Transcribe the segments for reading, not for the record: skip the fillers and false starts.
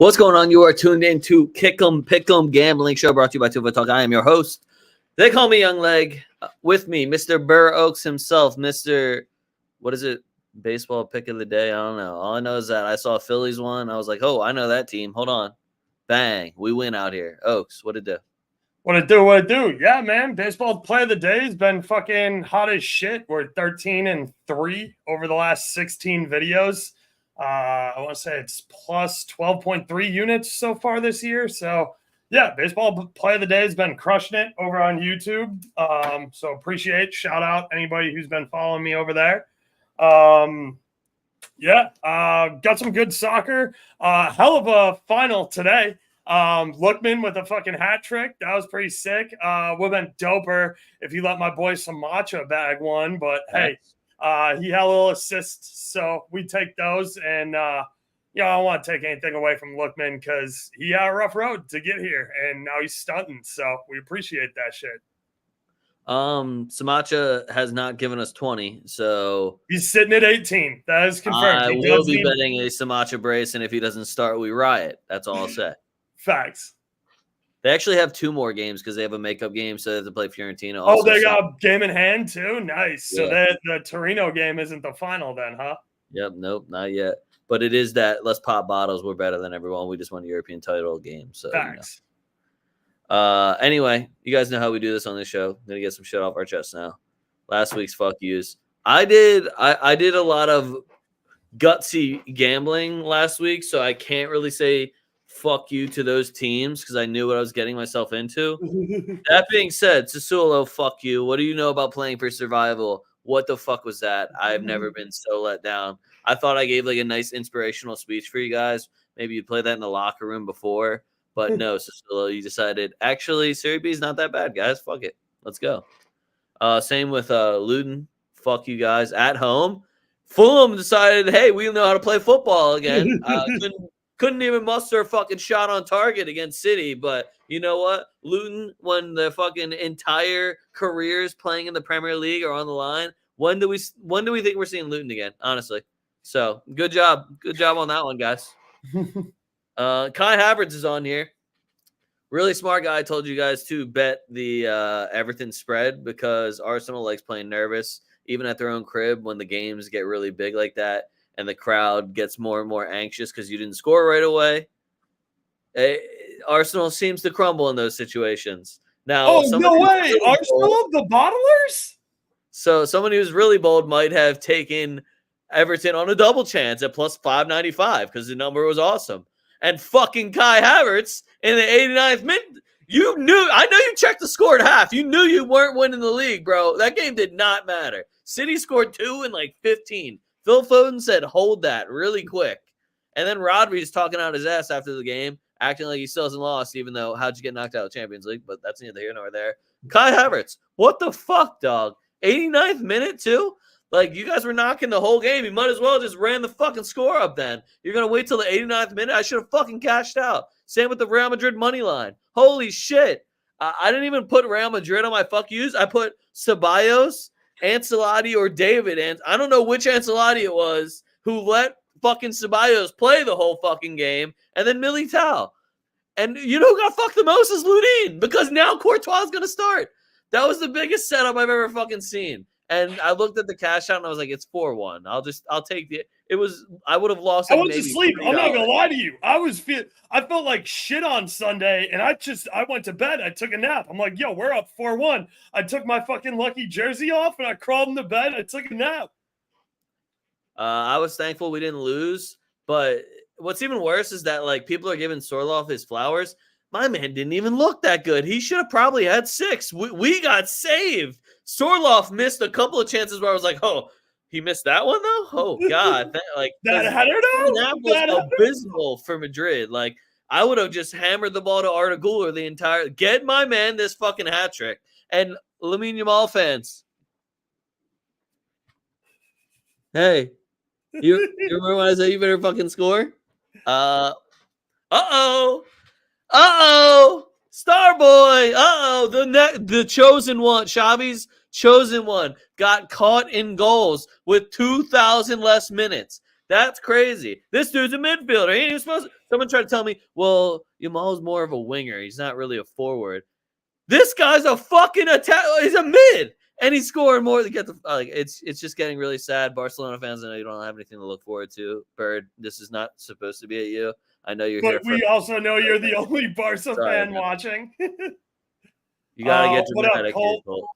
What's going on? You are tuned in to Kick'em Pick'em Gambling Show brought to you by TwoFootTalk. I am your host. They call me Young Leg. With me, Mr. BurrOaks himself, Mr. What is it? Baseball pick of the day? I don't know. All I know is that I saw Phillies one. I was like, oh, I know that team. Hold on. Bang. We win out here. Oaks, what'd it do? What it do? Yeah, man. Baseball play of the day has been fucking hot as shit. We're 13-3 over the last 16 videos. I want to say it's plus 12.3 units so far this year. So, yeah, baseball play of the day has been crushing it over on YouTube. So appreciate, shout out anybody who's been following me over there. Got some good soccer. Hell of a final today. Lookman with a fucking hat trick. That was pretty sick. Would have been doper if he let my boy Samacha bag one, but hey, he had a little assist, so we take those. And I don't want to take anything away from Lookman because he had a rough road to get here, and now he's stunting. So we appreciate that shit. Samacha has not given us 20, so he's sitting at 18. That is confirmed. I will be betting a Samacha brace, and if he doesn't start, we riot. That's all I'll say. Facts. They actually have two more games because they have a makeup game, so they have to play Fiorentina. Also, they got a game in hand too. Nice. Yeah. So the Torino game isn't the final then, huh? Yep. Nope. Not yet. But it is that let's pop bottles. We're better than everyone. We just won a European title game. So thanks. Anyway, you guys know how we do this on this show. I'm gonna get some shit off our chest now. Last week's fuck yous. I did a lot of gutsy gambling last week, so I can't really say fuck you to those teams because I knew what I was getting myself into. That being said, Sassuolo, fuck you. What do you know about playing for survival? What the fuck was that? I've never been so let down. I thought I gave like a nice inspirational speech for you guys. Maybe you played that in the locker room before, but no, Sassuolo, you decided actually Serie B is not that bad, guys. Fuck it. Let's go. Same with Luton. Fuck you guys. At home, Fulham decided, hey, we know how to play football again. Couldn't even muster a fucking shot on target against City, but you know what? Luton, when the fucking entire careers playing in the Premier League are on the line, when do we think we're seeing Luton again? Honestly, so good job on that one, guys. Kai Havertz is on here. Really smart guy. Told you guys to bet the Everton spread because Arsenal likes playing nervous, even at their own crib when the games get really big like that. And the crowd gets more and more anxious because you didn't score right away. Arsenal seems to crumble in those situations. Now, no way! Really Arsenal, the bottlers? So someone who's really bold might have taken Everton on a double chance at plus 595 because the number was awesome. And fucking Kai Havertz in the 89th minute. I know you checked the score at half. You knew you weren't winning the league, bro. That game did not matter. City scored 2 in like 15. Phil Foden said, hold that really quick. And then Rodri's talking out his ass after the game, acting like he still hasn't lost, even though how'd you get knocked out of the Champions League? But that's neither here nor there. Kai Havertz, what the fuck, dog? 89th minute, too? Like, you guys were knocking the whole game. You might as well just ran the fucking score up then. You're going to wait till the 89th minute? I should have fucking cashed out. Same with the Real Madrid money line. Holy shit. I didn't even put Real Madrid on my fuck yous. I put Ceballos, Ancelotti, or David, and I don't know which Ancelotti it was who let fucking Ceballos play the whole fucking game, and then Militao. And you know who got fucked the most is Ludin, because now Courtois is going to start. That was the biggest setup I've ever fucking seen. And I looked at the cash out and I was like, it's 4-1. I'll take I would have lost. I went to sleep. I'm not gonna lie to you. I felt like shit on Sunday, and I went to bed. I took a nap. I'm like, yo, we're up 4-1. I took my fucking lucky jersey off and I crawled into bed. I took a nap. I was thankful we didn't lose, but what's even worse is that like people are giving Sorloth his flowers. My man didn't even look that good. He should have probably had 6. We got saved. Sorloth missed a couple of chances where I was like, oh, he missed that one though? Oh God. That header though? That was abysmal for Madrid. Like I would have just hammered the ball to Arda Güler the entire get my man this fucking hat trick. And Lamine Yamal fans. Hey, you remember when I said you better fucking score? Uh-oh. Starboy. The chosen one. Xavi's chosen one got caught in goals with 2,000 less minutes. That's crazy. This dude's a midfielder. He ain't even supposed to. Someone tried to tell me, well, Yamal's more of a winger. He's not really a forward. This guy's a fucking attack. He's a mid, and he's scoring more to get the it's just getting really sad. Barcelona fans, I know you don't have anything to look forward to. Bird, this is not supposed to be at you. I know you're here. But we also know you're the only Barca fan watching. You gotta get dramatic, what up, Cole?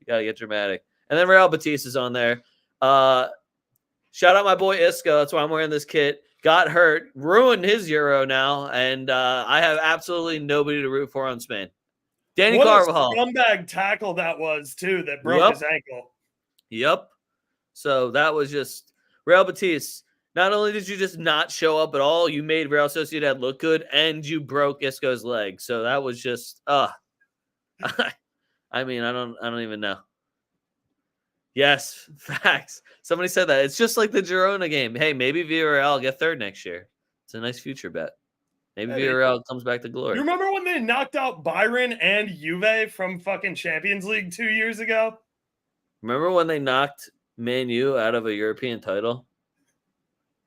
You gotta get dramatic. And then Real Betis is on there. Shout out my boy Isco. That's why I'm wearing this kit. Got hurt, ruined his Euro now, and I have absolutely nobody to root for on Spain. Danny Carvajal. What a scumbag tackle that was, too, that broke his ankle. Yep. So that was just Real Betis. Not only did you just not show up at all, you made Real Sociedad look good, and you broke Isco's leg. So that was just I mean, I don't even know. Yes, facts. Somebody said that. It's just like the Girona game. Hey, maybe Villarreal will get third next year. It's a nice future bet. Maybe Villarreal comes back to glory. You remember when they knocked out Byron and Juve from fucking Champions League 2 years ago? Remember when they knocked Man U out of a European title?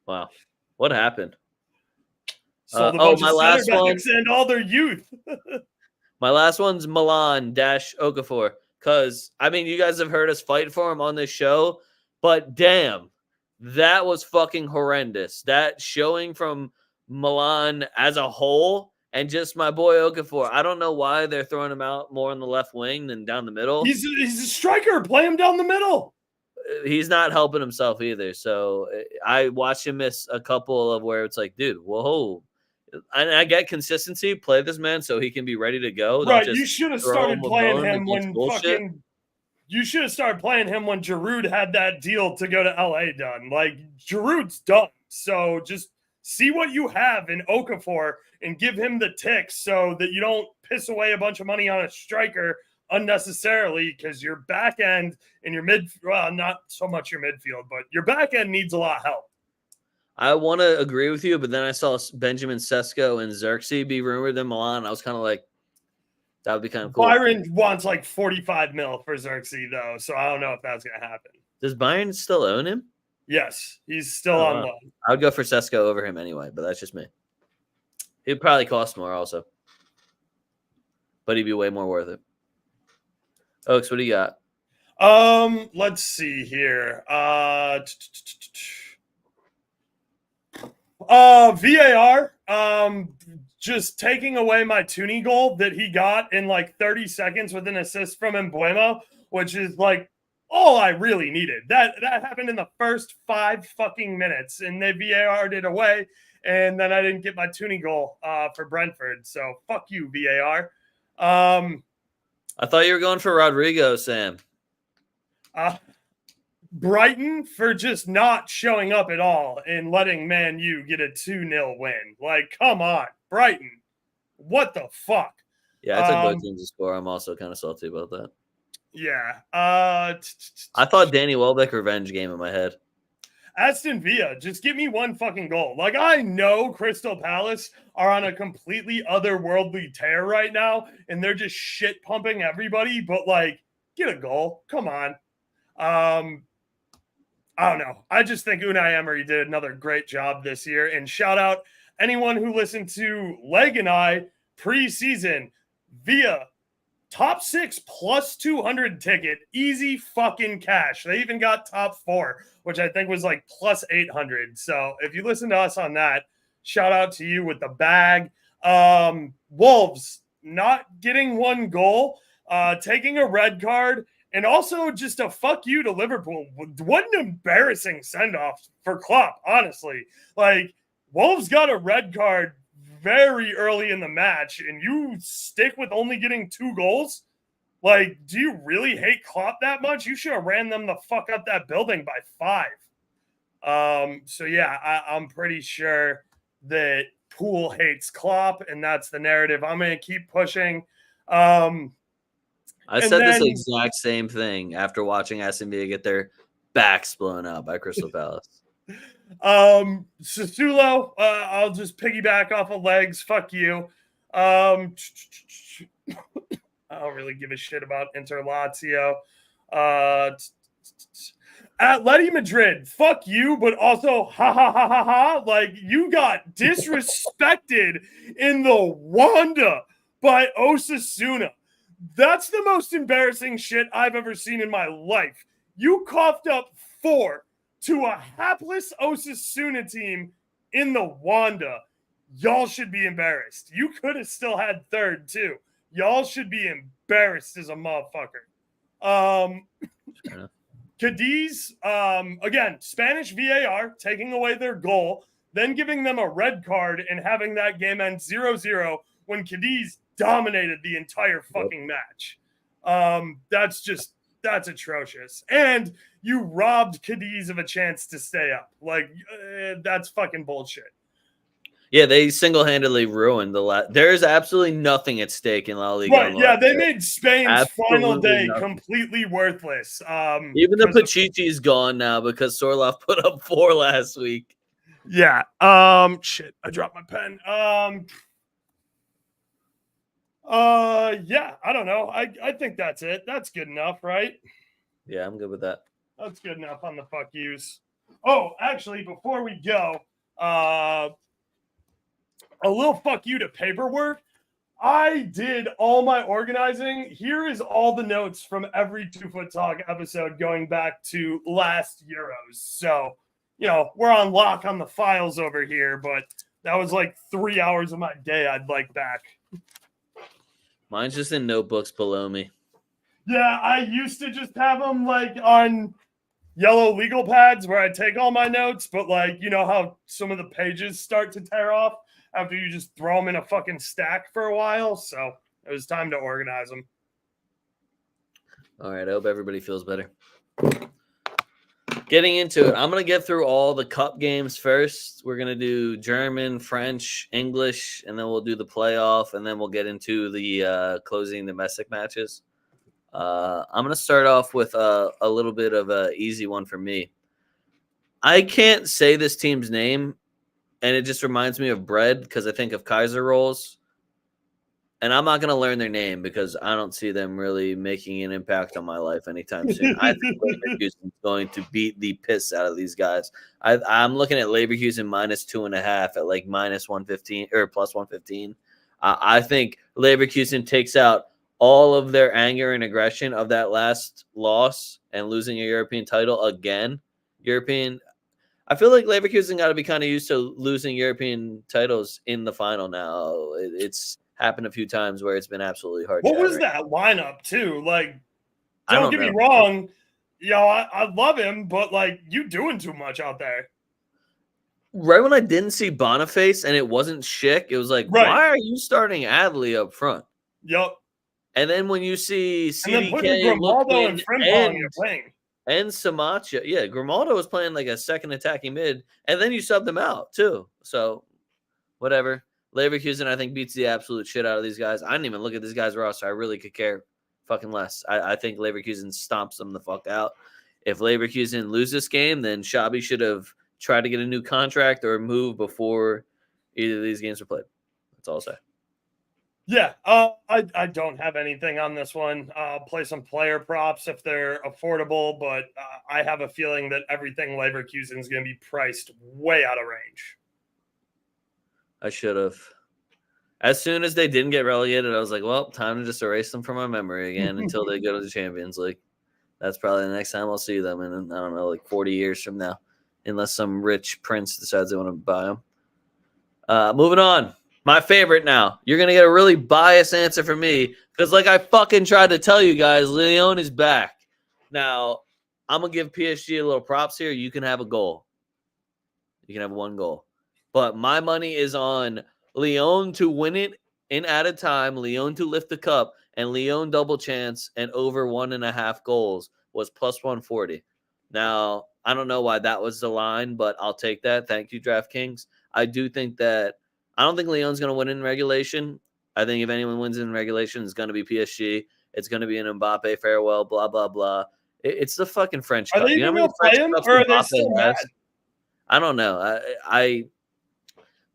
Wow. What happened? Sold a bunch of last one and all their youth. My last one's Milan-Okafor. Because, I mean, you guys have heard us fight for him on this show, but damn, that was fucking horrendous. That showing from Milan as a whole, and just my boy Okafor. I don't know why they're throwing him out more on the left wing than down the middle. He's a striker. Play him down the middle. He's not helping himself either. So I watched him miss a couple of where it's like, dude, whoa. And I get consistency. Play this man so he can be ready to go. Right, you should have started playing him when you should have started playing him when Giroud had that deal to go to LA done. Like, Giroud's done. So just see what you have in Okafor and give him the ticks so that you don't piss away a bunch of money on a striker unnecessarily, because your back end and your not so much your midfield, but your back end needs a lot of help. I want to agree with you, but then I saw Benjamin Sesko and Xerxes be rumored in Milan. I was kind of like, that would be kind of cool. Byron wants like 45 mil for Xerxes, though, so I don't know if that's going to happen. Does Bayern still own him? Yes, he's still on loan. I would go for Sesko over him anyway, but that's just me. He'd probably cost more also, but he'd be way more worth it. Oaks, what do you got? Let's see here. VAR, just taking away my Tooney goal that he got in like 30 seconds with an assist from Mbuemo, which is like all I really needed. That happened in the first 5 fucking minutes, and they VAR'd it away, and then I didn't get my Tooney goal for Brentford. So fuck you, VAR. I thought you were going for Rodrigo, Sam. Brighton for just not showing up at all and letting Man U get a 2-0 win. Like, come on, Brighton. What the fuck? Yeah, I took both teams to score. I'm also kind of salty about that. Yeah. I thought Danny Welbeck revenge game in my head. Aston Villa, just give me one fucking goal. Like, I know Crystal Palace are on a completely otherworldly tear right now, and they're just shit pumping everybody, but like, get a goal. Come on. I don't know. I just think Unai Emery did another great job this year. And shout out anyone who listened to Leg and I preseason via top 6 plus 200 ticket, easy fucking cash. They even got top 4, which I think was like plus 800. So if you listen to us on that, shout out to you with the bag. Wolves not getting one goal, taking a red card. And also just a fuck you to Liverpool. What an embarrassing send-off for Klopp, honestly. Like, Wolves got a red card very early in the match, and you stick with only getting 2 goals? Like, do you really hate Klopp that much? You should have ran them the fuck up that building by 5. So, yeah, I'm pretty sure that Poole hates Klopp, and that's the narrative I'm going to keep pushing. I said this exact same thing after watching Aston Villa get their backs blown out by Crystal Palace. Sassuolo, I'll just piggyback off of Legs. Fuck you. I don't really give a shit about Inter Lazio. Atleti Madrid, fuck you, but also ha ha ha ha ha. Like, you got disrespected in the Wanda by Osasuna. That's the most embarrassing shit I've ever seen in my life. You coughed up 4 to a hapless Osasuna team in the Wanda. Y'all should be embarrassed. You could have still had third, too. Y'all should be embarrassed as a motherfucker. Cadiz, again, Spanish VAR taking away their goal, then giving them a red card and having that game end 0-0 when Cadiz dominated the entire fucking match. That's atrocious. And you robbed Cadiz of a chance to stay up. Like, that's fucking bullshit. Yeah, they single-handedly ruined the There's absolutely nothing at stake in La Liga. Right, yeah, they made Spain's final day completely worthless. Even the Pachichi's gone now because Sorloth put up 4 last week. Yeah. Shit, I dropped my pen. Yeah, I don't know. I think that's it. That's good enough, right? Yeah, I'm good with that. That's good enough on the fuck yous. Oh, actually, before we go, a little fuck you to paperwork. I did all my organizing. Here is all the notes from every 2FootTalk episode going back to last Euros. So, we're on lock on the files over here, but that was like 3 hours of my day I'd like back. Mine's just in notebooks below me. Yeah, I used to just have them like on yellow legal pads where I take all my notes, but like, you know how some of the pages start to tear off after you just throw them in a fucking stack for a while. So it was time to organize them. All right. I hope everybody feels better. Getting into it, I'm going to get through all the cup games first. We're going to do German, French, English, and then we'll do the playoff, and then we'll get into the closing domestic matches. I'm going to start off with a little bit of an easy one for me. I can't say this team's name, and it just reminds me of bread because I think of Kaiser rolls. And I'm not going to learn their name because I don't see them really making an impact on my life anytime soon. I think Leverkusen is going to beat the piss out of these guys. I'm looking at Leverkusen minus 2.5 at like minus 115 or plus 115. I think Leverkusen takes out all of their anger and aggression of that last loss and losing a European title again. I feel like Leverkusen got to be kind of used to losing European titles in the final now. It's happened a few times where it's been absolutely hard. What was that lineup too? Like, don't get me wrong, I love him, but like, you doing too much out there. Right when I didn't see Boniface and it wasn't Schick, it was like, why are you starting Adley up front? Yep. And then when you see CDK, Grimaldo and Frimpong, you're playing. And Samacha, yeah, Grimaldo was playing like a second attacking mid, and then you subbed them out too. So, whatever. Leverkusen, I think, beats the absolute shit out of these guys. I didn't even look at this guy's roster. I really could care fucking less. I think Leverkusen stomps them the fuck out. If Leverkusen lose this game, then Xabi should have tried to get a new contract or move before either of these games were played. That's all I'll say. Yeah, I don't have anything on this one. I'll play some player props if they're affordable, but I have a feeling that everything Leverkusen is going to be priced way out of range. I should have. As soon as they didn't get relegated, I was like, well, time to just erase them from my memory again until they go to the Champions League. That's probably the next time I'll see them in, I don't know, like 40 years from now, unless some rich prince decides they want to buy them. Moving on. My favorite now. You're going to get a really biased answer from me because like I fucking tried to tell you guys, Lyon is back. Now, I'm going to give PSG a little props here. You can have a goal. You can have one goal. But my money is on Lyon to win it in added time, Lyon to lift the cup, and Lyon double chance and over 1.5 goals was plus 140. Now, I don't know why that was the line, but I'll take that. Thank you, DraftKings. I don't think Lyon's going to win in regulation. I think if anyone wins in regulation, it's going to be PSG. It's going to be an Mbappe farewell, blah, blah, blah. It's the fucking French Cup. Are they even going to play him, or are they still mad? I don't know.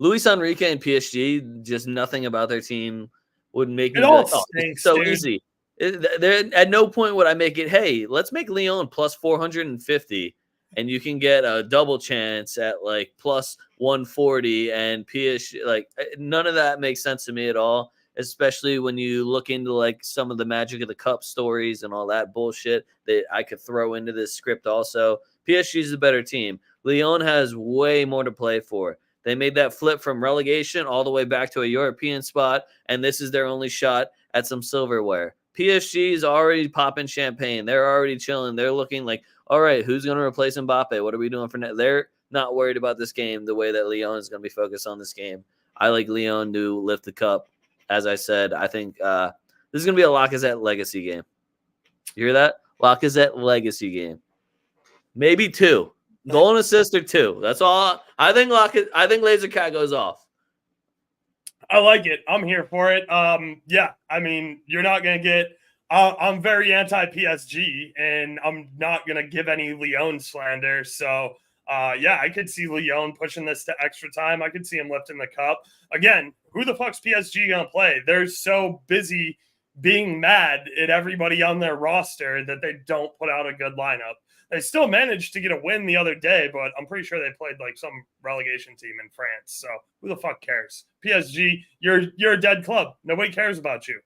Luis Enrique and PSG, just nothing about their team would make me all stinks, so dude. easy. There, at no point would I make it, hey, let's make Lyon plus 450, and you can get a double chance at like plus 140, and PSG. Like, none of that makes sense to me at all, especially when you look into like some of the Magic of the Cup stories and all that bullshit that I could throw into this script also. PSG is the better team. Lyon has way more to play for. They made that flip from relegation all the way back to a European spot, and this is their only shot at some silverware. PSG is already popping champagne. They're already chilling. They're looking like, all right, who's going to replace Mbappe? What are we doing for next? They're not worried about this game the way that Lyon is going to be focused on this game. I like Lyon to lift the cup. As I said, I think this is going to be a Lacazette legacy game. You hear that? Lacazette legacy game. Maybe 2. Goal and assist or 2. That's all. I think Laser Cat goes off. I like it. I'm here for it. Yeah, I mean, you're not going to get I'm very anti-PSG, and I'm not going to give any Lyon slander. So, yeah, I could see Lyon pushing this to extra time. I could see him lifting the cup. Again, who the fuck's PSG going to play? They're so busy being mad at everybody on their roster that they don't put out a good lineup. They still managed to get a win the other day, but I'm pretty sure they played like some relegation team in France. So who the fuck cares? PSG, you're a dead club. Nobody cares about you.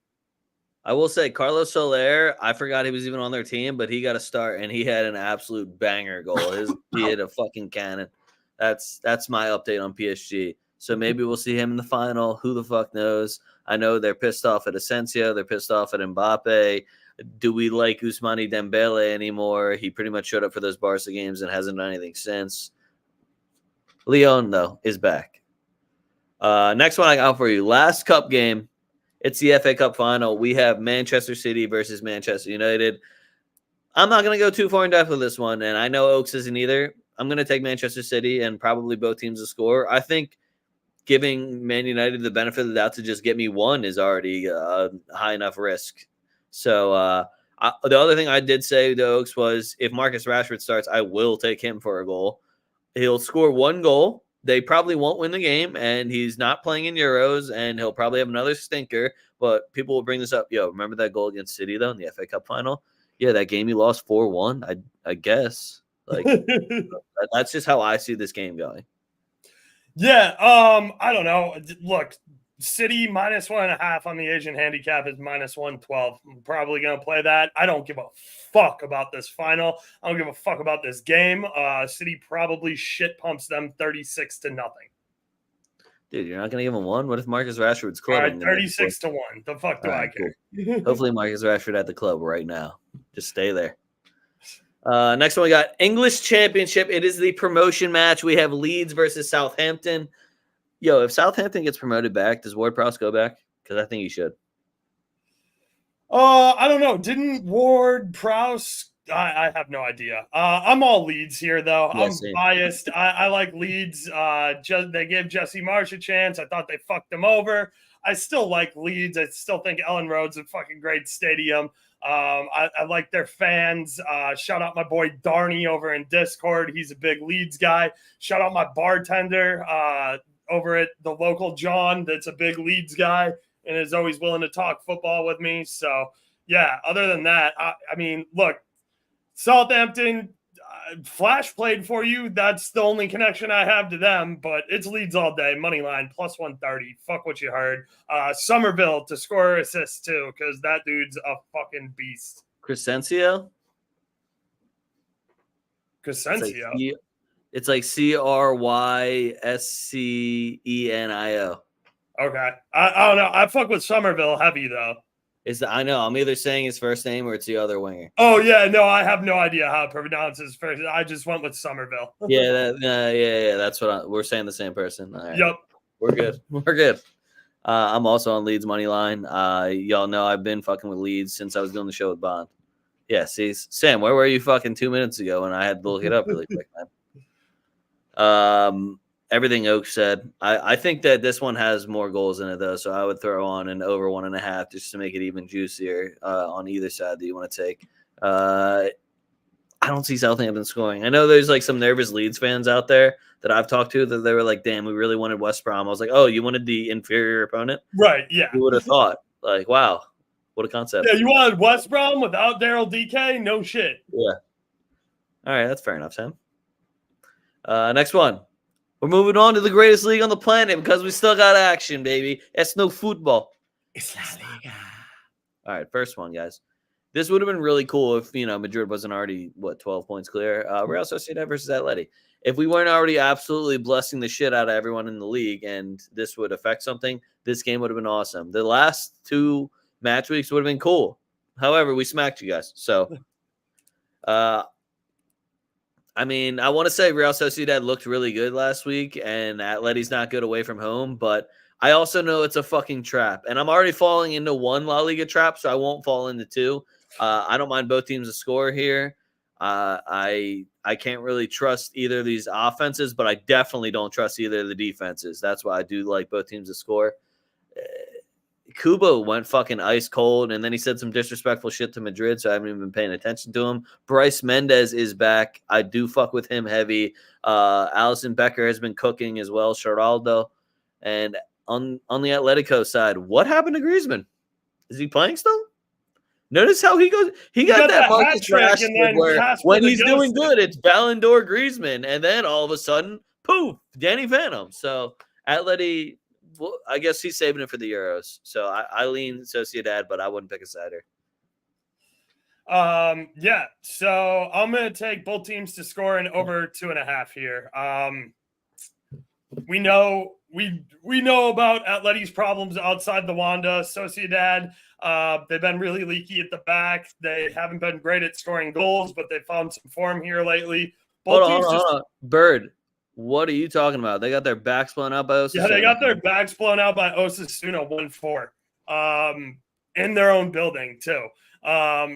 I will say Carlos Soler, I forgot he was even on their team, but he got a start and he had an absolute banger goal. He hit a fucking cannon. That's my update on PSG. So maybe we'll see him in the final. Who the fuck knows? I know they're pissed off at Asensio. They're pissed off at Mbappe. Do we like Ousmane Dembele anymore? He pretty much showed up for those Barca games and hasn't done anything since. Lyon, though, is back. Next one I got for you. Last cup game. It's the FA Cup final. We have Manchester City versus Manchester United. I'm not going to go too far in depth with this one, and I know Oaks isn't either. I'm going to take Manchester City and probably both teams to score. I think giving Man United the benefit of the doubt to just get me one is already a high enough risk. So the other thing I did say to Oaks was if Marcus Rashford starts, I will take him for a goal. He'll score 1 goal. They probably won't win the game, and he's not playing in Euros, and he'll probably have another stinker. But people will bring this up. Yo, remember that goal against City, though, in the FA Cup final? Yeah, that game you lost 4-1, I guess. Like, that's just how I see this game going. Yeah, I don't know. Look, City -1.5 on the Asian handicap is -112. I'm probably going to play that. I don't give a fuck about this final. I don't give a fuck about this game. City probably shit pumps them 36-0. Dude, you're not going to give him one? What if Marcus Rashford's clubbing? All right, 36-1. The fuck do I care? Cool. Hopefully Marcus Rashford at the club right now. Just stay there. Next one, we got English Championship. It is the promotion match. We have Leeds versus Southampton. Yo, if Southampton gets promoted back, does Ward-Prowse go back? Because I think he should. I don't know. Didn't Ward-Prowse? I have no idea. I'm all Leeds here, though. Yeah, I'm same. biased. I like Leeds. They gave Jesse Marsh a chance. I thought they fucked him over. I still like Leeds. I still think Ellen Road's a fucking great stadium. I like their fans. Shout out my boy Darnie over in Discord. He's a big Leeds guy. Shout out my bartender over at the local John. That's a big Leeds guy and is always willing to talk football with me. So, yeah, other than that, I mean, look, Southampton, Flash played for you. That's the only connection I have to them, but it's Leeds all day. Money line, +130. Fuck what you heard. Somerville to score assists, too, because that dude's a fucking beast. Crescencio? Crescencio? It's like Cryscenio. Okay. I don't know. I fuck with Somerville heavy, though. I know. I'm either saying his first name or it's the other winger. Oh, yeah. No, I have no idea how to pronounce his first. I just went with Somerville. Yeah. That's what we're saying. The same person. All right. Yep. We're good. We're good. I'm also on Leeds money line. Y'all know I've been fucking with Leeds since I was doing the show with Bond. Yeah. See, Sam, where were you fucking 2 minutes ago? And I had to look it up really quick, man. Everything Oak said. I think that this one has more goals in it, though, so I would throw on an over 1.5 just to make it even juicier on either side that you want to take. I don't see Southampton scoring. I know there's like some nervous Leeds fans out there that I've talked to that they were like, damn, we really wanted West Brom. I was like, oh, you wanted the inferior opponent? Right, yeah. Who would have thought? Like, wow, What a concept. Yeah, you wanted West Brom without Daryl DK? No shit. Yeah. All right, that's fair enough, Sam. Next one. We're moving on to the greatest league on the planet because we still got action, baby. It's no football. It's La Liga. All right, first one, guys. This would have been really cool if, Madrid wasn't already, 12 points clear. Real Sociedad versus Atleti. If we weren't already absolutely blessing the shit out of everyone in the league and this would affect something, this game would have been awesome. The last 2 match weeks would have been cool. However, we smacked you guys. So, I want to say Real Sociedad looked really good last week and Atleti's not good away from home, but I also know it's a fucking trap. And I'm already falling into 1 La Liga trap, so I won't fall into 2. I don't mind both teams to score here. I can't really trust either of these offenses, but I definitely don't trust either of the defenses. That's why I do like both teams to score. Kubo went fucking ice cold, and then he said some disrespectful shit to Madrid, so I haven't even been paying attention to him. Bryce Mendez is back. I do fuck with him heavy. Allison Becker has been cooking as well. Geraldo. And on the Atletico side, what happened to Griezmann? Is he playing still? Notice how he goes. He got that Marcus Rashford where when he's doing good, it's Ballon d'Or Griezmann, and then all of a sudden, poof, Danny Phantom. So Atleti, well, I guess he's saving it for the Euros. So I lean Sociedad, but I wouldn't pick a side here. Yeah. So I'm gonna take both teams to score in over 2.5 here. We know about Atleti's problems outside the Wanda. Sociedad, they've been really leaky at the back. They haven't been great at scoring goals, but they found some form here lately. Hold on. Bird, what are you talking about? They got their backs blown out by Osasuna. Yeah, they got their backs blown out by Osasuna 1-4 in their own building too.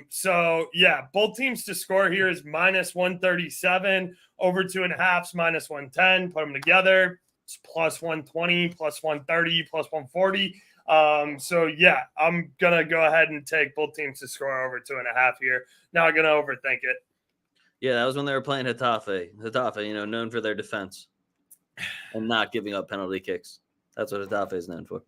So yeah, both teams to score here is -137, over 2.5's -110. Put them together, it's +120, +130, +140. So yeah, I'm gonna go ahead and take both teams to score over 2.5 here. Not gonna overthink it. Yeah, that was when they were playing Getafe. Getafe, known for their defense and not giving up penalty kicks. That's what Getafe is known for.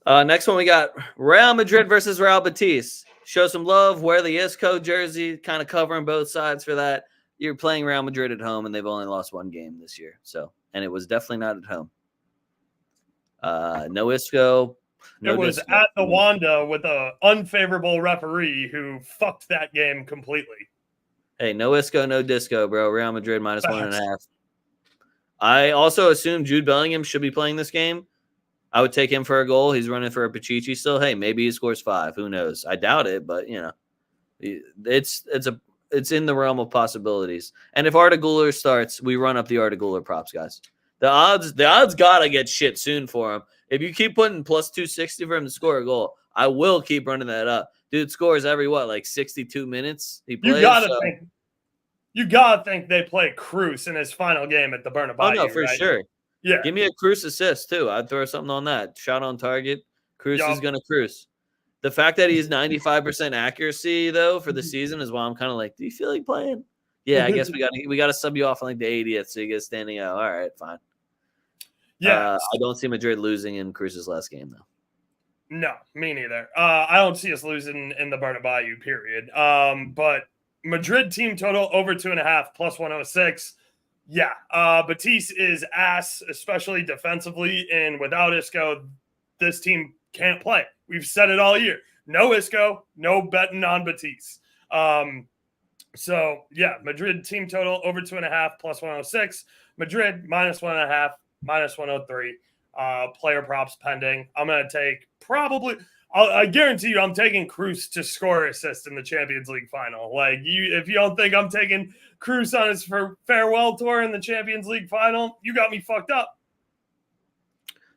Next one, we got Real Madrid versus Real Betis. Show some love. Wear the Isco jersey, kind of covering both sides for that. You're playing Real Madrid at home, and they've only lost 1 game this year. And it was definitely not at home. No Isco. It was at the Wanda with an unfavorable referee who fucked that game completely. Hey, no Isco, no disco, bro. Real Madrid -1.5. I also assume Jude Bellingham should be playing this game. I would take him for a goal. He's running for a Pichichi still. Hey, maybe he scores 5. Who knows? I doubt it, but it's in the realm of possibilities. And if Arda Güler starts, we run up the Arda Güler props, guys. The odds gotta get shit soon for him. If you keep putting +260 for him to score a goal, I will keep running that up. Dude scores every 62 minutes. He plays. You gotta think they play Cruz in his final game at the Bernabeu. Oh no, for sure. Yeah, give me a Cruz assist too. I'd throw something on that. Shot on target. Cruz is gonna cruise. The fact that he's 95% accuracy though for the season is why I'm kind of like, do you feel like playing? Yeah, I guess we got to sub you off on the 80th so you get standing out. All right, fine. Yeah, I don't see Madrid losing in Cruz's last game though. No, me neither. I don't see us losing in the Bernabeu period. But Madrid team total over 2.5 +106. Yeah, Betis is ass, especially defensively, and without Isco, this team can't play. We've said it all year. No Isco, no betting on Betis. So yeah, Madrid team total over 2.5 +106. Madrid -1.5 -103. Player props pending. I'm gonna take I guarantee you I'm taking Cruz to score assist in the Champions League final. If you don't think I'm taking Cruz on his farewell tour in the Champions League final, you got me fucked up.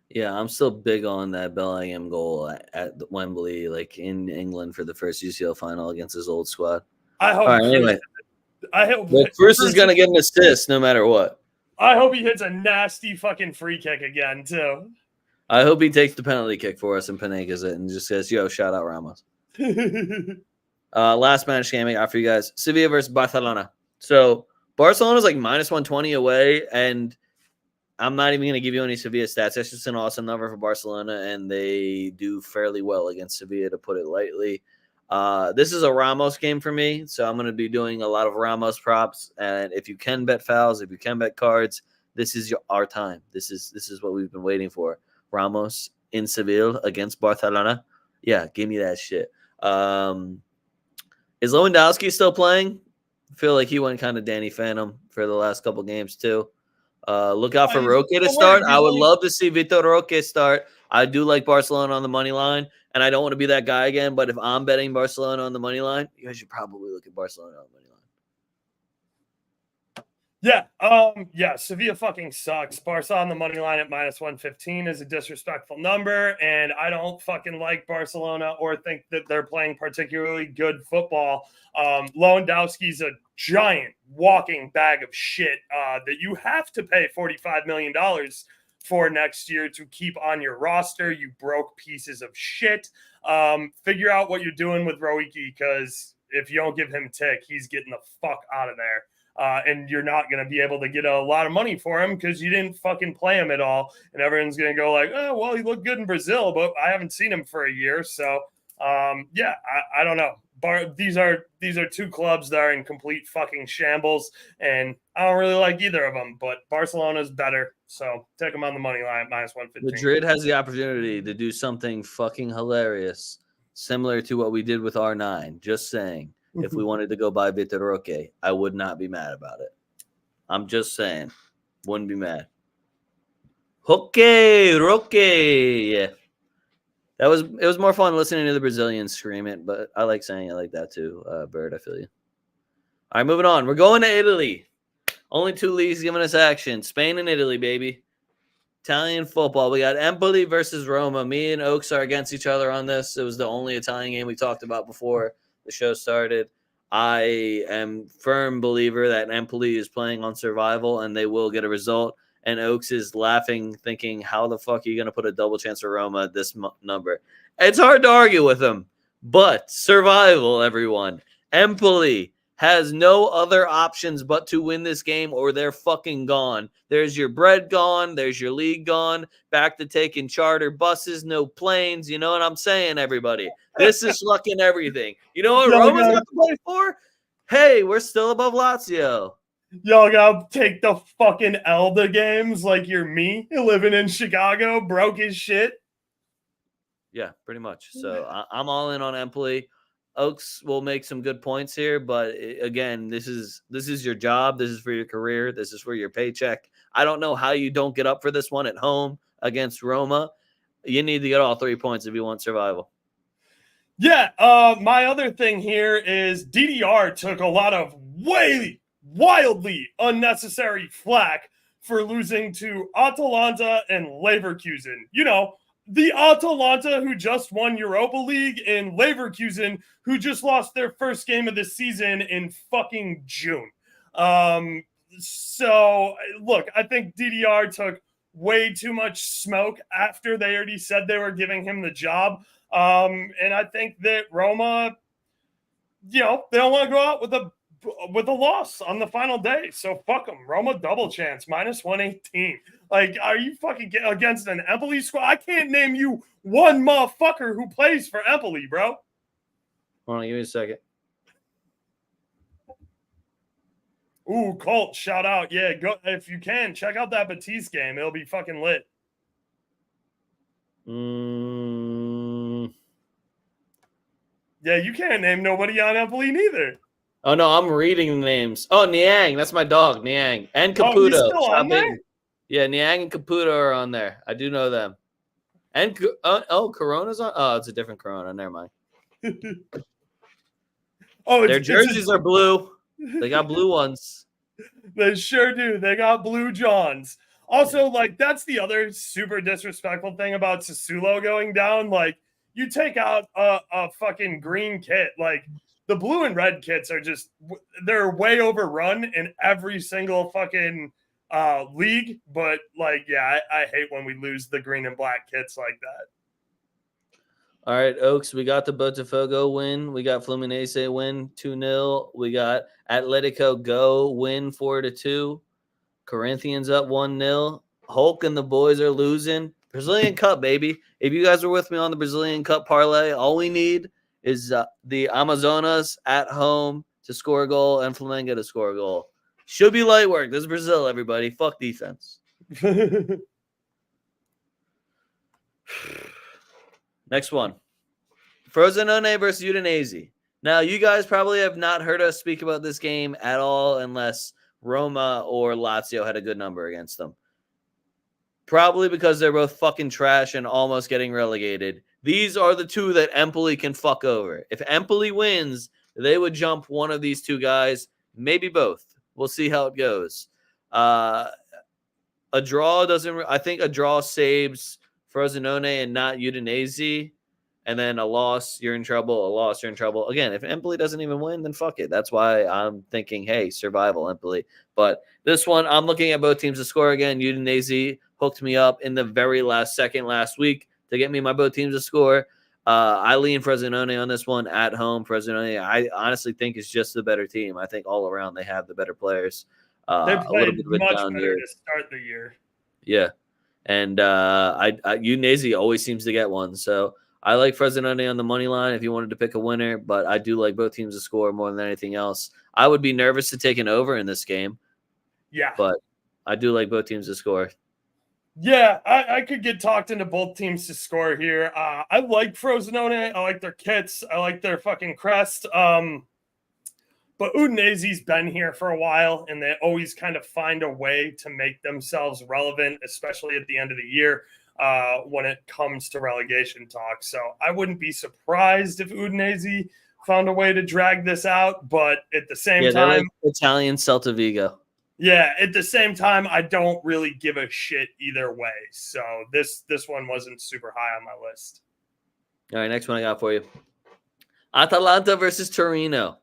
Yeah, I'm still big on that Bellingham goal at Wembley, in England for the first UCL final against his old squad. I hope. All right, anyway, Cruz is gonna get an assist no matter what. I hope he hits a nasty fucking free kick again too. I hope he takes the penalty kick for us and Panegas it and just says, "Yo, shout out Ramos." Last Spanish game I got for you guys: Sevilla versus Barcelona. So Barcelona's -120 away, and I'm not even going to give you any Sevilla stats. That's just an awesome number for Barcelona, and they do fairly well against Sevilla, to put it lightly. This is a Ramos game for me, so I'm going to be doing a lot of Ramos props. And if you can bet fouls, if you can bet cards, this is our time. This is what we've been waiting for. Ramos in Seville against Barcelona. Yeah, give me that shit. Is Lewandowski still playing? I feel like he went kind of Danny Phantom for the last couple games too. Look out for Roque to start. I would love to see Vitor Roque start. I do like Barcelona on the money line, and I don't want to be that guy again. But if I'm betting Barcelona on the money line, you guys should probably look at Barcelona on the money line. Yeah, Sevilla fucking sucks. Barca on the money line at -115 is a disrespectful number, and I don't fucking like Barcelona or think that they're playing particularly good football. Lewandowski's a giant walking bag of shit that you have to pay $45 million for next year to keep on your roster, you broke pieces of shit. Figure out what you're doing with Roque, because if you don't give him tick, he's getting the fuck out of there. And you're not going to be able to get a lot of money for him because you didn't fucking play him at all. And everyone's going to go like, oh, well, he looked good in Brazil, but I haven't seen him for a year. So, I don't know. These are two clubs that are in complete fucking shambles, and I don't really like either of them, but Barcelona's better. So take them on the money line at -115. Madrid has the opportunity to do something fucking hilarious, similar to what we did with R9. Just saying. If we wanted to go buy Vitor Roque, I would not be mad about it. I'm just saying. Wouldn't be mad. Roque. Yeah. It was more fun listening to the Brazilians scream it, but I like saying it like that too. Bird, I feel you. All right, moving on. We're going to Italy. Only 2 leagues giving us action. Spain and Italy, baby. Italian football. We got Empoli versus Roma. Me and Oaks are against each other on this. It was the only Italian game we talked about before the show started. I am firm believer that Empoli is playing on survival and they will get a result. And Oaks is laughing, thinking, how the fuck are you going to put a double chance for Roma at this number? It's hard to argue with them, but survival, everyone. Empoli has no other options but to win this game or they're fucking gone. There's your bread gone. There's your league gone. Back to taking charter buses, no planes. You know what I'm saying, everybody? This is fucking everything. You know what Roma's got to play for? Hey, we're still above Lazio. Y'all gotta take the fucking Elda games like you're me living in Chicago, broke as shit. Yeah, pretty much. So I'm all in on Empoli. Oaks will make some good points here, but again, this is your job. This is for your career. This is for your paycheck. I don't know how you don't get up for this one at home against Roma. You need to get all 3 points if you want survival. Yeah, my other thing here is DDR took a lot of wildly unnecessary flack for losing to Atalanta and Leverkusen. You know, the Atalanta who just won Europa League and Leverkusen who just lost their first game of the season in fucking June. So, look, I think DDR took way too much smoke after they already said they were giving him the job. And I think that Roma, you know, they don't want to go out with a loss on the final day. So fuck them. Roma double chance, -118. Like, are you fucking against an Empoli squad? I can't name you one motherfucker who plays for Empoli, bro. Hold on, give me a second. Ooh, Colt, shout out. Yeah, go if you can, check out that Batiste game. It'll be fucking lit. Yeah, you can't name nobody on Empoli neither. Oh, no, I'm reading the names. Oh, Niang. That's my dog, Niang. And Caputo. He's still on there? Yeah, Niang and Caputo are on there. I do know them. And, Corona's on? Oh, it's a different Corona. Never mind. Their jerseys are blue. They got blue ones. They sure do. They got blue Johns. Also, like, that's the other super disrespectful thing about Sassuolo going down. Like, you take out a fucking green kit. Like, the blue and red kits are just, they're way overrun in every single fucking league. But, like, yeah, I hate when we lose the green and black kits like that. All right, Oaks, we got the Botafogo win. We got Fluminense win 2-0. We got Atletico Go win 4-2. Corinthians up 1-0. Hulk and the boys are losing. Brazilian Cup, baby. If you guys were with me on the Brazilian Cup parlay, all we need is the Amazonas at home to score a goal and Flamengo to score a goal. Should be light work. This is Brazil, everybody. Fuck defense. Next one. Frosinone versus Udinese. Now, you guys probably have not heard us speak about this game at all unless Roma or Lazio had a good number against them. Probably because they're both fucking trash and almost getting relegated. These are the two that Empoli can fuck over. If Empoli wins, they would jump one of these two guys, maybe both. We'll see how it goes. A draw doesn't. I think a draw saves Frosinone and not Udinese. And then a loss, you're in trouble. A loss, you're in trouble. Again, if Empoli doesn't even win, then fuck it. That's why I'm thinking, hey, survival, Empoli. But this one, I'm looking at both teams to score again. Udinese hooked me up in the very last second last week to get me my both teams to score. I lean Frosinone on this one at home. Frosinone, I honestly think is just the better team. I think all around they have the better players. They A little bit of a much down better year to start the year. Yeah, and Udinese always seems to get one. So I like Frosinone on the money line if you wanted to pick a winner, but I do like both teams to score more than anything else. I would be nervous to take an over in this game. Yeah. But I do like both teams to score. Yeah, I could get talked into both teams to score here. I like Frosinone. I like their kits. I like their fucking crest. But Udinese's been here for a while, and they always kind of find a way to make themselves relevant, especially at the end of the year when it comes to relegation talk. So I wouldn't be surprised if Udinese found a way to drag this out. But at the same time, like Italian Celta Vigo. Yeah, at the same time, I don't really give a shit either way. So this one wasn't super high on my list. All right, next one I got for you. Atalanta versus Torino.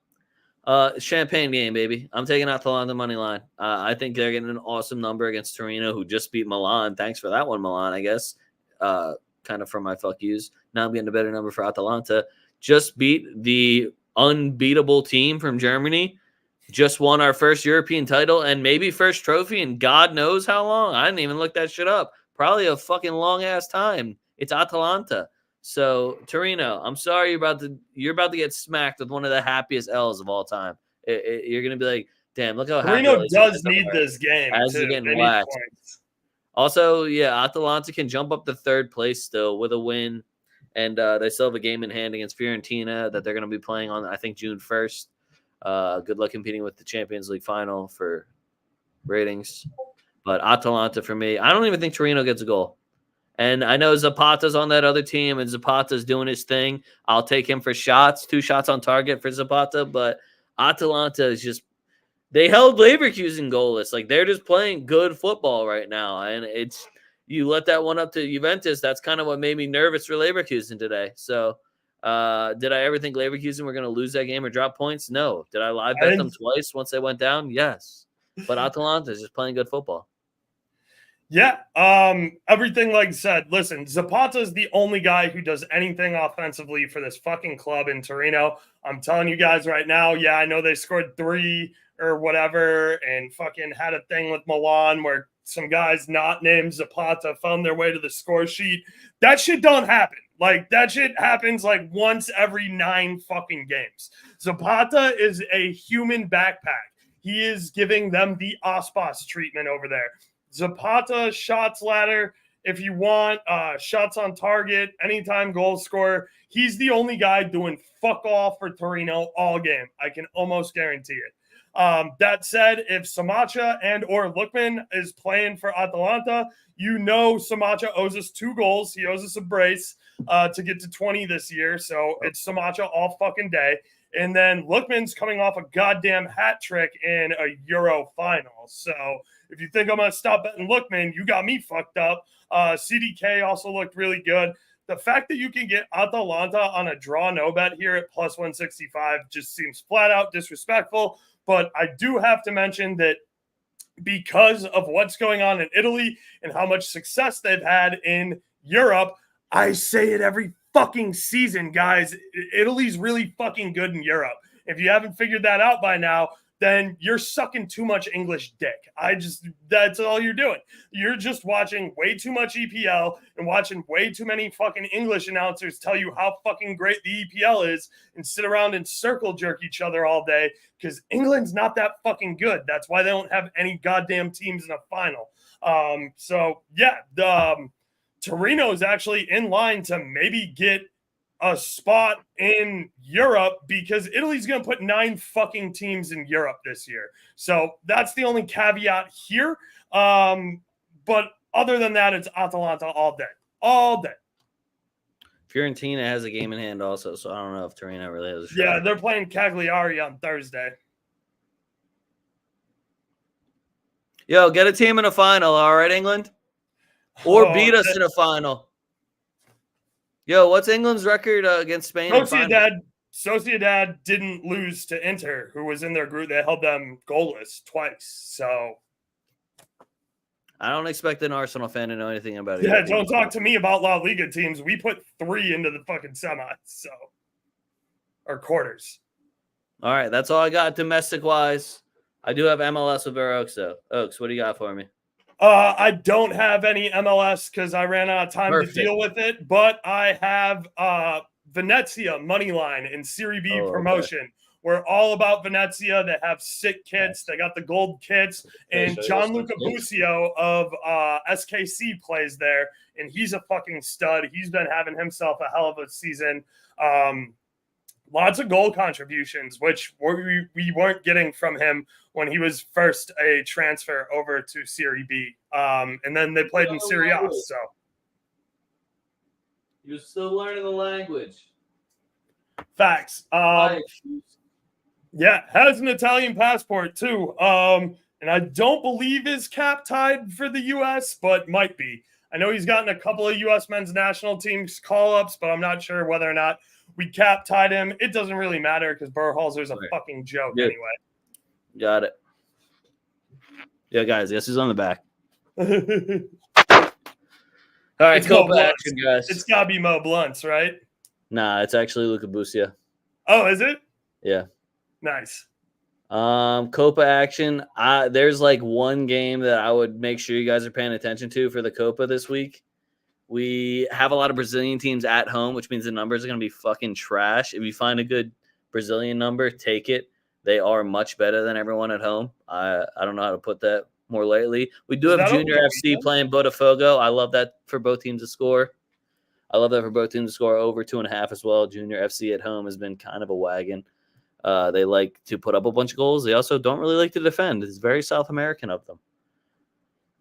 Champagne game, baby. I'm taking Atalanta money line. I think they're getting an awesome number against Torino, who just beat Milan. Thanks for that one, Milan, I guess. Kind of for my fuck yous. Now I'm getting a better number for Atalanta. Just beat the unbeatable team from Germany. Just won our first European title and maybe first trophy in God knows how long. I didn't even look that shit up. Probably a fucking long-ass time. It's Atalanta. So, Torino, I'm sorry you're about to get smacked with one of the happiest L's of all time. You're going to be like, damn, look how Torino does need this game, as too. Getting whacked. Also, yeah, Atalanta can jump up to third place still with a win. And they still have a game in hand against Fiorentina that they're going to be playing on, I think, June 1st. Good luck competing with the Champions League final for ratings. But Atalanta for me, I don't even think Torino gets a goal. And I know Zapata's on that other team, and Zapata's doing his thing. I'll take him for shots, 2 shots on target for Zapata. But Atalanta is just – they held Leverkusen goalless. Like, they're just playing good football right now. And it's – you let that one up to Juventus. That's kind of what made me nervous for Leverkusen today. So – did I ever think Leverkusen were going to lose that game or drop points? No. Did I live bet them twice once they went down? Yes. But Atalanta is just playing good football. Yeah. Everything like I said. Listen, Zapata is the only guy who does anything offensively for this fucking club in Torino. I'm telling you guys right now, yeah, I know they scored 3 or whatever and fucking had a thing with Milan where some guys not named Zapata found their way to the score sheet. That shit don't happen. Like, that shit happens like once every 9 fucking games. Zapata is a human backpack. He is giving them the Aspas treatment over there. Zapata, shots ladder, if you want, shots on target, anytime goal scorer. He's the only guy doing fuck all for Torino all game. I can almost guarantee it. That said, if Samacha and or Lookman is playing for Atalanta, you know Samacha owes us 2 goals. He owes us a brace to get to 20 this year. So it's Samacha all fucking day. And then Lookman's coming off a goddamn hat trick in a Euro final. So if you think I'm going to stop betting Lookman, you got me fucked up. CDK also looked really good. The fact that you can get Atalanta on a draw no bet here at plus 165 just seems flat out disrespectful. But I do have to mention that because of what's going on in Italy and how much success they've had in Europe, I say it every fucking season, guys. Italy's really fucking good in Europe. If you haven't figured that out by now, then you're sucking too much English dick. That's all you're doing. You're just watching way too much EPL and watching way too many fucking English announcers tell you how fucking great the EPL is and sit around and circle jerk each other all day because England's not that fucking good. That's why they don't have any goddamn teams in a final. Torino is actually in line to maybe get a spot in Europe because Italy's going to put 9 fucking teams in Europe this year. So that's the only caveat here. But other than that, it's Atalanta all day. Fiorentina has a game in hand also, so I don't know if Torino really has a shot. Yeah, they're playing Cagliari on Thursday. Yo, get a team in a final, all right, England? Or beat us in a final. Yo, what's England's record against Spain? Sociedad didn't lose to Inter, who was in their group. They held them goalless twice. So I don't expect an Arsenal fan to know anything about it. Yeah, don't talk to me about La Liga teams. We put 3 into the fucking semis, or quarters. All right, that's all I got domestic-wise. I do have MLS with BurrOaks, though. Oaks, what do you got for me? I don't have any MLS because I ran out of time to deal with it, but I have Venezia money line in Serie B promotion. Okay. We're all about Venezia. They have sick kits. They got the gold kits. And Gianluca Busio of SKC plays there, and he's a fucking stud. He's been having himself a hell of a season. Lots of goal contributions, which we weren't getting from him when he was first a transfer over to Serie B. And then they played in Serie A. So you're still learning the language. Facts. Yeah, has an Italian passport too. And I don't believe is cap tied for the U.S., but might be. I know he's gotten a couple of U.S. men's national teams call-ups, but I'm not sure whether or not we cap tied him. It doesn't really matter because Berhalter's a fucking joke anyway. Got it. Yeah, guys, guess who's on the back? All right, Copa action, guys. It's got to be Mo Blunts, right? Nah, it's actually Luca Busio. Oh, is it? Yeah. Nice. Copa action. There's like one game that I would make sure you guys are paying attention to for the Copa this week. We have a lot of Brazilian teams at home, which means the numbers are going to be fucking trash. If you find a good Brazilian number, take it. They are much better than everyone at home. I don't know how to put that more lightly. We do have Junior FC playing Botafogo. I love that for both teams to score. I love that for both teams to score over 2.5 as well. Junior FC at home has been kind of a wagon. They like to put up a bunch of goals. They also don't really like to defend. It's very South American of them.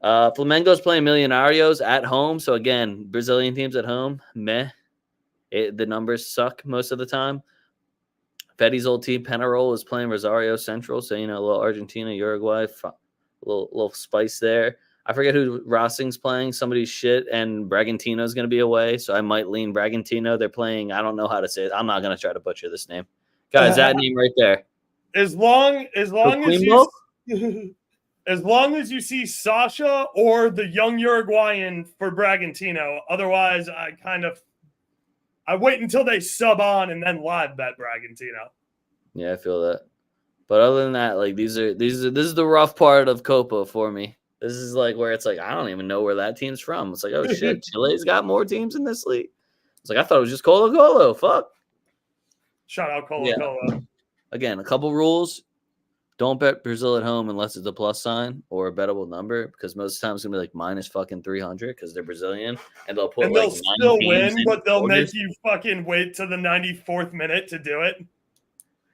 Flamengo's playing Millonarios at home. So, again, Brazilian teams at home, meh. The numbers suck most of the time. Fetty's old team, Penarol, is playing Rosario Central. So, a little Argentina, Uruguay, a little spice there. I forget who Racing's playing. Somebody's shit, and Bragantino's going to be away. So, I might lean Bragantino. They're playing, I don't know how to say it. I'm not going to try to butcher this name. Guys, that name right there. As long as you see Sasha or the young Uruguayan for Bragantino. Otherwise, I wait until they sub on and then live bet Bragantino. Yeah, I feel that. But other than that, like this is the rough part of Copa for me. This is like where it's like I don't even know where that team's from. It's like, oh shit, Chile's got more teams in this league. It's like I thought it was just Colo Colo. Fuck. Shout out Colo Colo. Again, a couple rules. Don't bet Brazil at home unless it's a plus sign or a bettable number because most of the time it's going to be like minus fucking 300 because they're Brazilian and they'll put they'll still win, but they'll make you fucking wait to the 94th minute to do it.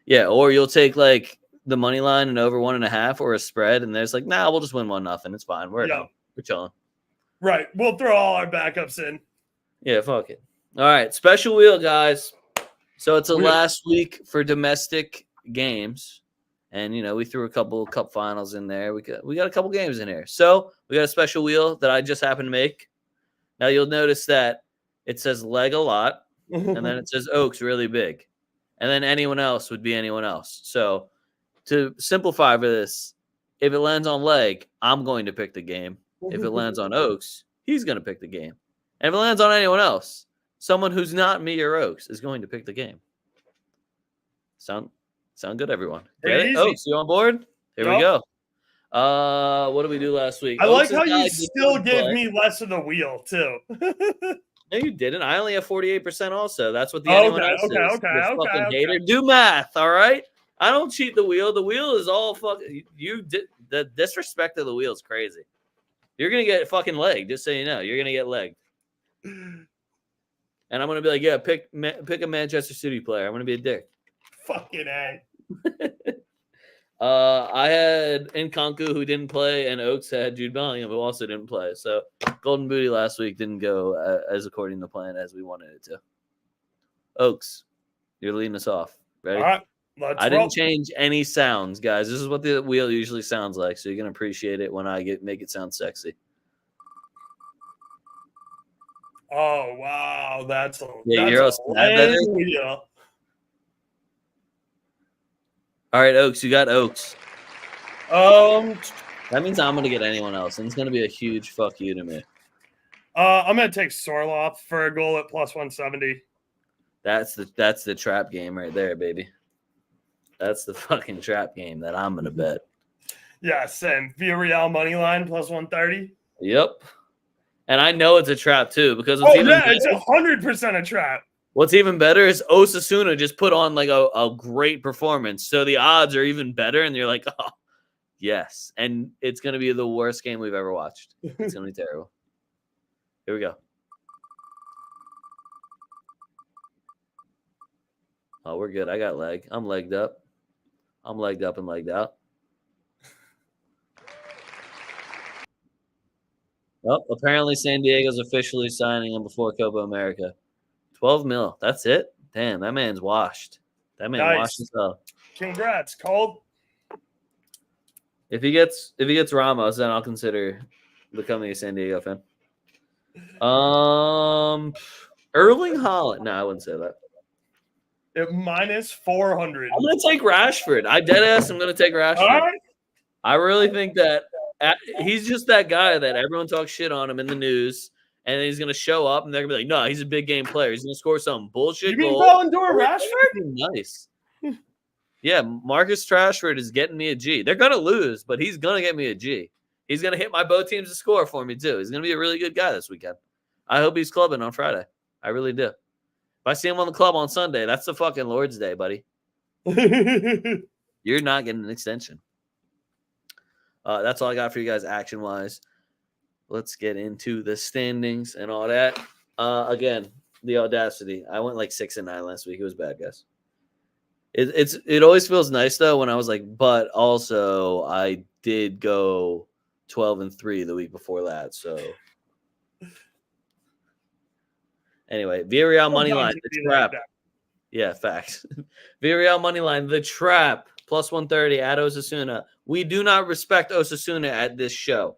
Yeah, or you'll take like the money line and over 1.5 or a spread and there's like, nah, we'll just win 1-0. It's fine. We're chilling. Right. We'll throw all our backups in. Yeah, fuck it. All right. Special wheel, guys. So it's a last week for domestic games. And, we threw a couple cup finals in there. We got a couple games in here. So we got a special wheel that I just happened to make. Now you'll notice that it says leg a lot. And then it says Oaks really big. And then anyone else would be anyone else. So to simplify for this, if it lands on leg, I'm going to pick the game. If it lands on Oaks, he's going to pick the game. And if it lands on anyone else, someone who's not me or Oaks is going to pick the game. Sound Sound good, everyone? Get Pretty it? easy. Oaks, you on board? Here we Yup. go. What did we do last week? I like Oaks' how guy you didn't still give play. me less of the wheel, too. No, you didn't. I only have 48% also. That's what the anyone Okay, else okay, is. okay, You okay, fucking okay. hater. Do math, all right? I don't cheat the wheel. The wheel is all fucking. You did the disrespect of the wheel is crazy. You're gonna get fucking legged. Just so you know, you're gonna get legged. And I'm gonna be like, yeah, pick a Manchester City player. I'm gonna be a dick. Fucking A. I had Nkunku who didn't play, and Oaks had Jude Bellingham who also didn't play. So Golden Booty last week didn't go as according to plan as we wanted it to. Oaks, you're leading us off. Ready? All right, let's I roll. didn't change any sounds, guys. This is what the wheel usually sounds like, so you're gonna appreciate it when I make it sound sexy. Oh wow, that's a lame wheel. All right, Oaks, you got Oaks. That means I'm gonna get anyone else, and it's gonna be a huge fuck you to me. I'm gonna take Sorloth for a goal at plus 170. That's the trap game right there, baby. That's the fucking trap game that I'm gonna bet. Yeah, same. Villarreal money line plus 130. Yep. And I know it's a trap too because it's 100% a trap. What's even better is Osasuna just put on like a great performance, so the odds are even better, and you're like, oh, yes. And it's gonna be the worst game we've ever watched. It's gonna be terrible. Here we go. Oh, we're good. I got leg. I'm legged up. I'm legged up and legged out. Oh, apparently San Diego's officially signing him before Copa America. 12 mil. That's it? Damn, that man's washed. That man washed himself. Congrats, Cold. If he gets Ramos, then I'll consider becoming a San Diego fan. Erling Haaland. No, I wouldn't say that. At minus 400. I'm gonna take Rashford. I dead ass. I'm gonna take Rashford. All right. I really think that he's just that guy that everyone talks shit on him in the news, and then he's gonna show up, and they're gonna be like, "No, he's a big game player. He's gonna score some bullshit goal." You mean Ballon d'Or Rashford? Nice. Yeah, Marcus Rashford is getting me a G. They're gonna lose, but he's gonna get me a G. He's gonna hit my both teams to score for me too. He's gonna be a really good guy this weekend. I hope he's clubbing on Friday. I really do. If I see him on the club on Sunday, that's the fucking Lord's Day, buddy. You're not getting an extension. That's all I got for you guys action-wise. Let's get into the standings and all that. Again, the audacity. I went like 6-9 last week. It was bad, guys. It always feels nice though when I was like, but also I did go 12-3 the week before that. So anyway, Villarreal money line, the trap. Yeah, facts. Villarreal money line, the trap, plus 130 at Osasuna. We do not respect Osasuna at this show.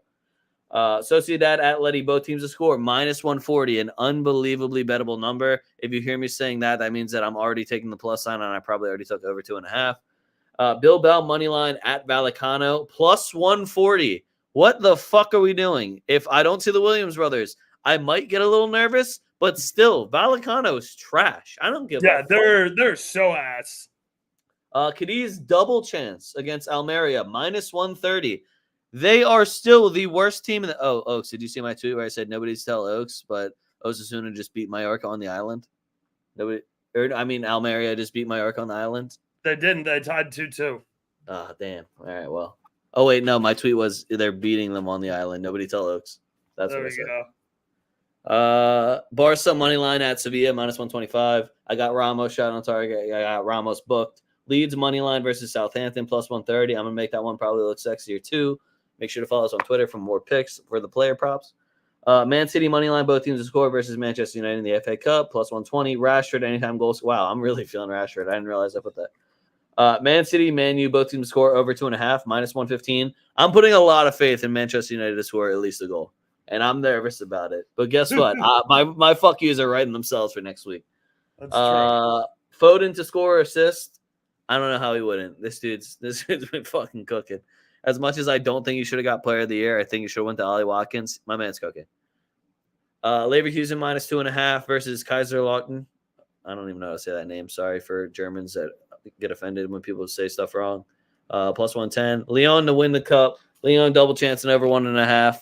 Sociedad, Atleti, both teams to score, minus 140, an unbelievably bettable number. If you hear me saying that, that means that I'm already taking the plus sign, and I probably already took over 2.5. Bilbao money line at Vallecano, plus 140. What the fuck are we doing? If I don't see the Williams brothers, I might get a little nervous, but still, Vallecano is trash. I don't give a fuck. They're so ass. Cadiz double chance against Almeria, minus 130. They are still the worst team in the. Oh, Oaks, did you see my tweet where I said nobody's tell Oaks, but Osasuna just beat Mallorca on the island? Almeria just beat Mallorca on the island. They didn't. They tied 2-2. Ah, damn. All right, well. Oh, wait, no, my tweet was they're beating them on the island. Nobody tell Oaks. That's there what I said. Go. Barca money line at Sevilla, minus 125. I got Ramos shot on target. I got Ramos booked. Leeds money line versus Southampton, plus 130. I'm going to make that one probably look sexier, too. Make sure to follow us on Twitter for more picks for the player props. Man City money line, both teams to score versus Manchester United in the FA Cup, plus 120. Rashford, anytime goals. Wow, I'm really feeling Rashford. I didn't realize I put that. Man City, Man U, both teams to score over 2.5, minus 115. I'm putting a lot of faith in Manchester United to score at least a goal, and I'm nervous about it. But guess what? My fuck yous are writing themselves for next week. That's true. Foden to score or assist. I don't know how he wouldn't. This dude's been fucking cooking. As much as I don't think he should have got player of the year, I think he should have went to Ollie Watkins. My man's cooking. Leverkusen minus 2.5 versus Kaiserslautern. I don't even know how to say that name. Sorry for Germans that get offended when people say stuff wrong. Plus 110. Leon to win the cup. Leon double chance and over 1.5.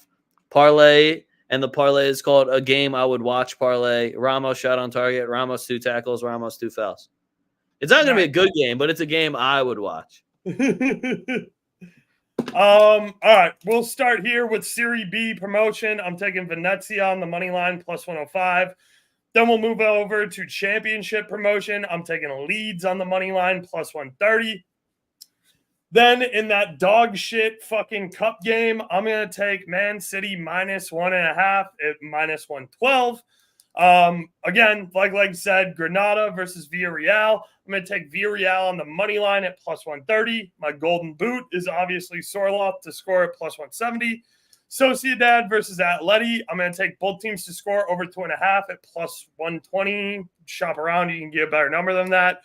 Parlay, and the parlay is called a game I would watch parlay. Ramos shot on target. Ramos 2 tackles. Ramos 2 fouls. It's not going to be a good game, but it's a game I would watch. All right, we'll start here with Serie B promotion. I'm taking Venezia on the money line plus 105. Then we'll move over to championship promotion. I'm taking Leeds on the money line plus 130. Then in that dog shit fucking cup game, I'm going to take Man City minus 1.5 at minus 112. Again, like Leg said, Granada versus Villarreal. I'm going to take Villarreal on the money line at plus 130. My golden boot is obviously Sorloth to score at plus 170. Sociedad versus Atleti. I'm going to take both teams to score over 2.5 at plus 120. Shop around. You can get a better number than that.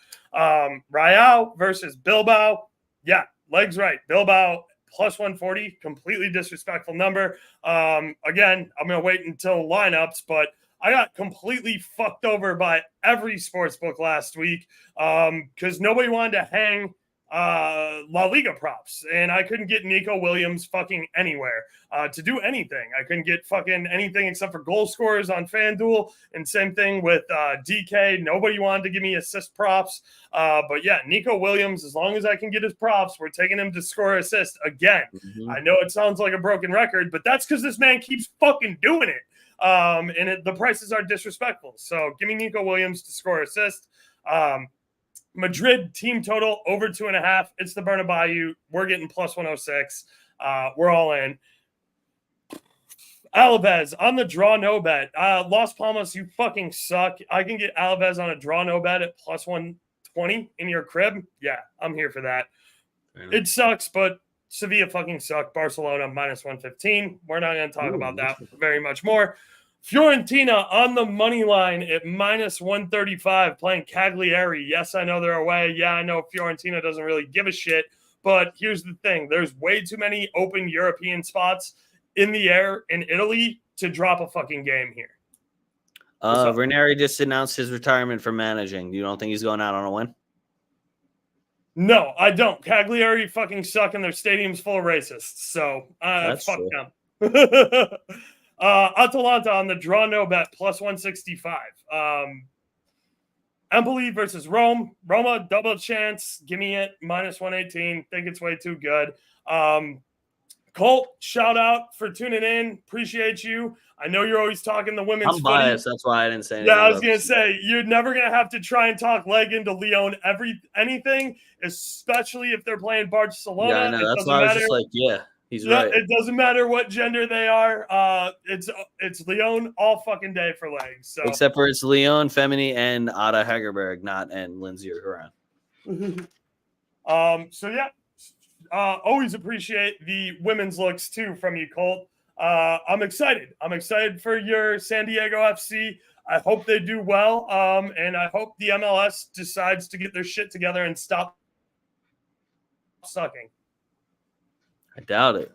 Real versus Bilbao. Yeah, Leg's right. Bilbao plus 140. Completely disrespectful number. Again, I'm going to wait until lineups, but I got completely fucked over by every sports book last week because nobody wanted to hang La Liga props, and I couldn't get Nico Williams fucking anywhere to do anything. I couldn't get fucking anything except for goal scorers on FanDuel, and same thing with DK. Nobody wanted to give me assist props, but yeah, Nico Williams, as long as I can get his props, we're taking him to score assist again. Mm-hmm. I know it sounds like a broken record, but that's because this man keeps fucking doing it. The prices are disrespectful. So give me Nico Williams to score assist. Madrid team total over 2.5. It's the Bernabeu. We're getting plus 106. We're all in. Alaves on the draw no bet. Las Palmas, you fucking suck. I can get Alaves on a draw no bet at plus 120 in your crib. Yeah, I'm here for that. Yeah. It sucks, but Sevilla fucking suck. Barcelona minus 115. We're not going to talk about that very much more. Fiorentina on the money line at minus 135 playing Cagliari. Yes, I know they're away. Yeah, I know Fiorentina doesn't really give a shit. But here's the thing. There's way too many open European spots in the air in Italy to drop a fucking game here. Ranieri just announced his retirement from managing. You don't think he's going out on a win? No, I don't. Cagliari fucking suck and their stadium's full of racists. So fuck them. Atalanta on the draw no bet plus 165. Empoli versus Rome. Roma double chance. Give me it minus 118. Think it's way too good. Colt, shout out for tuning in. Appreciate you. I know you're always talking the women's. I'm biased. That's why I didn't say anything. Yeah, I was gonna say you're never gonna have to try and talk leg into Lyon anything, especially if they're playing Barcelona. Yeah, I know. That's why I was just like, yeah. He's right. It doesn't matter what gender they are. It's Lyon all fucking day for legs. So. Except for it's Lyon, Femini, and Ada Hegerberg, not and Lindsay or Haran. So yeah, always appreciate the women's looks too from you, Colt. I'm excited. I'm excited for your San Diego FC. I hope they do well. And I hope the MLS decides to get their shit together and stop sucking. I doubt it.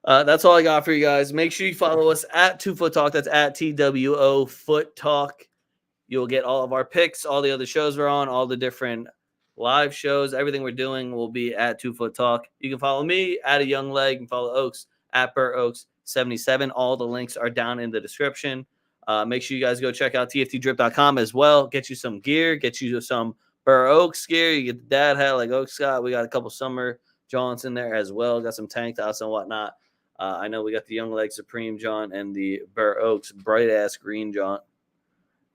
That's all I got for you guys. Make sure you follow us at TwoFootTalk. That's at TWOFootTalk. You'll get all of our picks, all the other shows we're on, all the different live shows. Everything we're doing will be at TwoFootTalk. You can follow me at a young leg and follow Oaks at BurrOaks77. All the links are down in the description. Make sure you guys go check out TFTDrip.com as well. Get you some gear. Get you some BurrOaks gear. You get the dad hat like Oaks got. We got a couple summer jaunts in there as well. Got some tank tops and whatnot. I know we got the Young Leg Supreme jaunt and the BurrOaks bright ass green jaunt.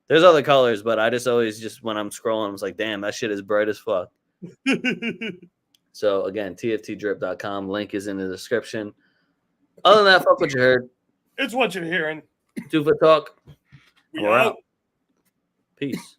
There's other colors, but I just always when I'm scrolling, I was like, damn, that shit is bright as fuck. So again, TFTDrip.com. Link is in the description. Other than that, fuck what you heard. It's what you're hearing. TwoFootTalk. We out. Peace.